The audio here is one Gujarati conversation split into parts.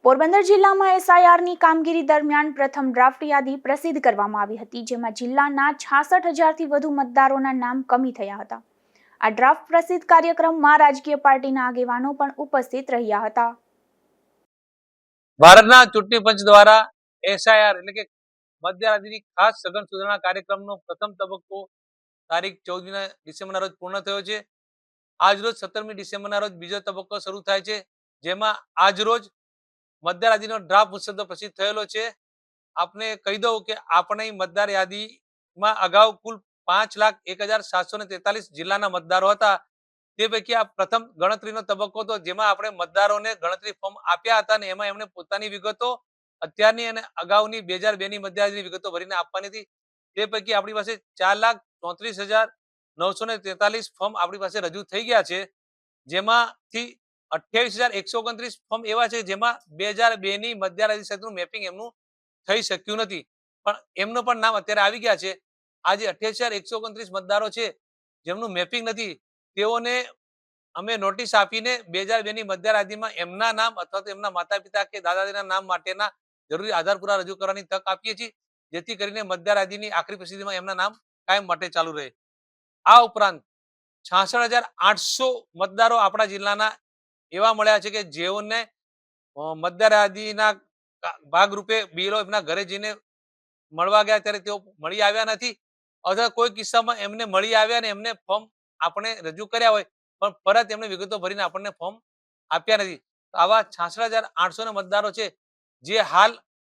પોરબંદર જિલ્લામાં એસઆઈઆરની કામગીરી દરમિયાન પ્રથમ ડ્રાફ્ટ યાદી પ્રસિદ્ધ કરવામાં આવી હતી, જેમાં જિલ્લાના 66,000થી વધુ મતદારોના નામ કમી થયા હતા। આ ડ્રાફ્ટ પ્રસિદ્ધ કાર્યક્રમમાં રાજકીય પાર્ટીના આગેવાનો પણ ઉપસ્થિત રહ્યા હતા। ભારતના ચૂંટણી પંચ દ્વારા એસઆઈઆર એટલે કે મતદાર યાદીની ખાસ સઘન સુધારણા કાર્યક્રમનો પ્રથમ તબક્કો તારીખ 14 ડિસેમ્બરના રોજ પૂર્ણ થયો છે। આજ રોજ 17મી ડિસેમ્બરના રોજ બીજો તબક્કો શરૂ થાય છે, જેમાં આજ રોજ મતદાર યાદીનો ડ્રાફ્ટ મુસદ્દો પ્રસિદ્ધ થયેલો છે। આપને કહી દઉં કે આપણી મતદાર યાદીમાં અગાઉ કુલ 5,01,743 જિલ્લાના મતદારો હતા। તે પૈકી આ પ્રથમ ગણતરીનો તબક્કો હતો, જેમાં આપણે મતદારોને ગણતરી ફોર્મ આપ્યા હતા અને એમાં એમણે પોતાની વિગતો અત્યારની અને અગાઉની 2002ની મતદાર યાદીની વિગતો ભરીને આપવાની હતી। તે પૈકી આપણી પાસે 4,34,943 ફોર્મ આપણી પાસે રજૂ થઈ ગયા છે, જેમાંથી 28,129 ફોર્મ એવા છે જેમાં 2002ની મતદાર યાદી સાથેનું મેપિંગ એમનું થઈ શક્યું નથી, પણ એમનો પણ નામ અત્યારે આવી ગયા છે। આ જે 28,129 મતદારો છે જેમનું મેપિંગ નથી, તેઓને અમે નોટિસ આપીને 2002ની મતદાર યાદીમાં એમના નામ અથવા તો એમના માતા પિતા કે દાદા દાદીના નામ માટેના જરૂરી આધાર પુરાવા રજૂ કરવાની તક આપીએ છીએ, જેથી કરીને મતદાર યાદીની આખરી પ્રસિદ્ધિમાં એમના નામ કાયમ માટે ચાલુ રહે। આ ઉપરાંત 66,800 મતદારો આપણા જિલ્લાના એવા મળ્યા છે કે જેઓને મતદાર યાદીના ભાગરૂપે બીએલઓ એમના ઘરે જઈને મળવા ગયા ત્યારે તેઓ મળી આવ્યા નથી, અથવા કોઈ કિસ્સામાં એમને મળી આવ્યા અને એમને ફોર્મ આપણે રજૂ કર્યા હોય પણ પરત એમને વિગતો ભરીને આપણને ફોર્મ આપ્યા નથી। આવા 66,800 મતદારો છે જે હાલ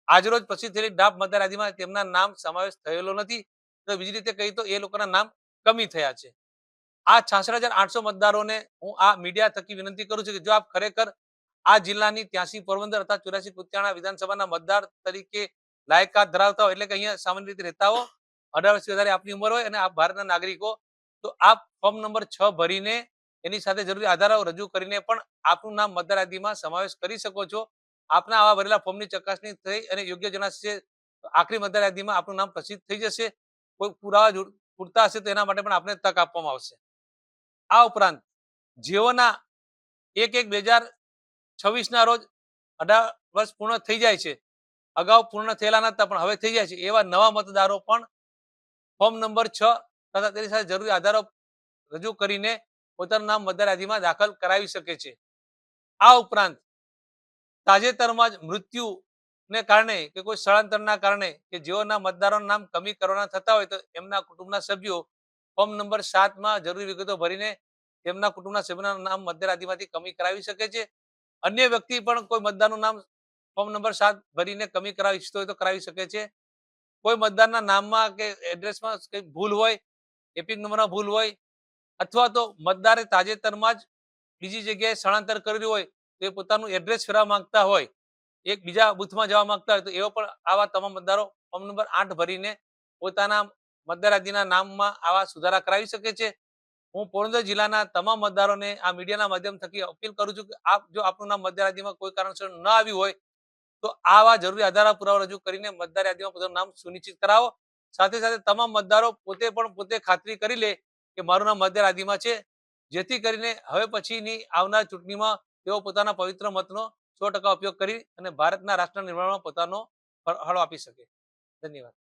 આજરોજ પ્રસિદ્ધ થયેલી ડ્રાફ્ટ મતદાર યાદીમાં તેમના નામ સમાવેશ થયેલો નથી, તો બીજી રીતે કહી તો એ લોકોના નામ કમી થયા છે। આ 66,800 મતદારોને હું આ મીડિયા થકી વિનંતી કરું છું કે જો આપ ખરેખર આ જિલ્લાની 83 પોરબંદર તથા 84 કુતિયાણા વિધાનસભાના મતદાર તરીકે લાયકાત ધરાવતા હોય, એટલે કે અહીંયા સામાન્ય રીતે રહેતા હો, 18 વર્ષથી વધારે આપની ઉંમર હોય અને આપ ભારતના નાગરિકો, તો આપ ફોર્મ નંબર 6 ભરીને એની સાથે જરૂરી આધારો રજૂ કરીને પણ આપનું નામ મતદાર યાદીમાં સમાવેશ કરી શકો છો। આપના આવા ભરેલા ફોર્મની ચકાસણી થઈ અને યોગ્ય જણાશે તો આખરી મતદાર યાદીમાં આપનું નામ પ્રસિદ્ધ થઈ જશે। કોઈ પુરાવા પૂરતા હશે તો એના માટે પણ આપને તક આપવામાં આવશે। આ ઉપરાંત જેઓના 1/1/2026ના રોજ 18 વર્ષ પૂર્ણ થઈ જાય છે, અગાઉ પૂર્ણ થયેલા નતા પણ હવે થઈ જાય છે, એવા નવા મતદારો પણ ફોર્મ નંબર 6 તથા તેની સાથે જરૂરી આધારો રજૂ કરીને પોતાનું નામ મતદાર યાદીમાં દાખલ કરાવી શકે છે। આ ઉપરાંત તાજેતરમાં જ મૃત્યુને કારણે કે કોઈ સ્થળાંતરના કારણે કે જેઓના મતદારોના નામ કમી કરવાના થતા હોય તો એમના કુટુંબના સભ્યો ફોર્મ નંબર 7માં જરૂરી વિગતો ભરીને તેમના કુટુંબના સભ્યોના નામ મતદાર યાદીમાંથી કમી કરાવી શકે છે। અન્ય વ્યક્તિ પણ કોઈ મતદારનું નામ ફોર્મ નંબર 7 ભરીને કમી કરાવી ઈચ્છતો હોય તો કરાવી શકે છે। કોઈ મતદારના નામમાં કે એડ્રેસમાં કંઈ ભૂલ હોય, એપિક નંબરમાં ભૂલ હોય, અથવા તો મતદારે તાજેતરમાં જ બીજી જગ્યાએ સ્થળાંતર કર્યું હોય તો એ પોતાનું એડ્રેસ ફેરવવા માંગતા હોય, એક બીજા બૂથમાં જવા માંગતા હોય, તો એવો પણ આવા તમામ મતદારો ફોર્મ નંબર 8 ભરીને પોતાના મતદાર યાદીના નામમાં આવા સુધારા કરાવી શકે છે। હું પોરબંદર જિલ્લાના તમામ મતદારોને આ મીડિયાના માધ્યમ થકી અપીલ કરું છું કે આપ જો આપનું નામ મતદાર યાદીમાં કોઈ કારણસર ન આવ્યું હોય તો આવા જરૂરી આધાર પુરાવા રજૂ કરીને મતદાર યાદીમાં પોતાનું નામ સુનિશ્ચિત કરાવો। સાથે સાથે તમામ મતદારો પોતે ખાતરી કરી લે કે મારું નામ મતદાર યાદીમાં છે, જેથી કરીને હવે પછીની આવનાર ચૂંટણીમાં તેઓ પોતાના પવિત્ર મતનો 100% ઉપયોગ કરી અને ભારતના રાષ્ટ્ર નિર્માણમાં પોતાનો ફાળો આપી શકે। ધન્યવાદ।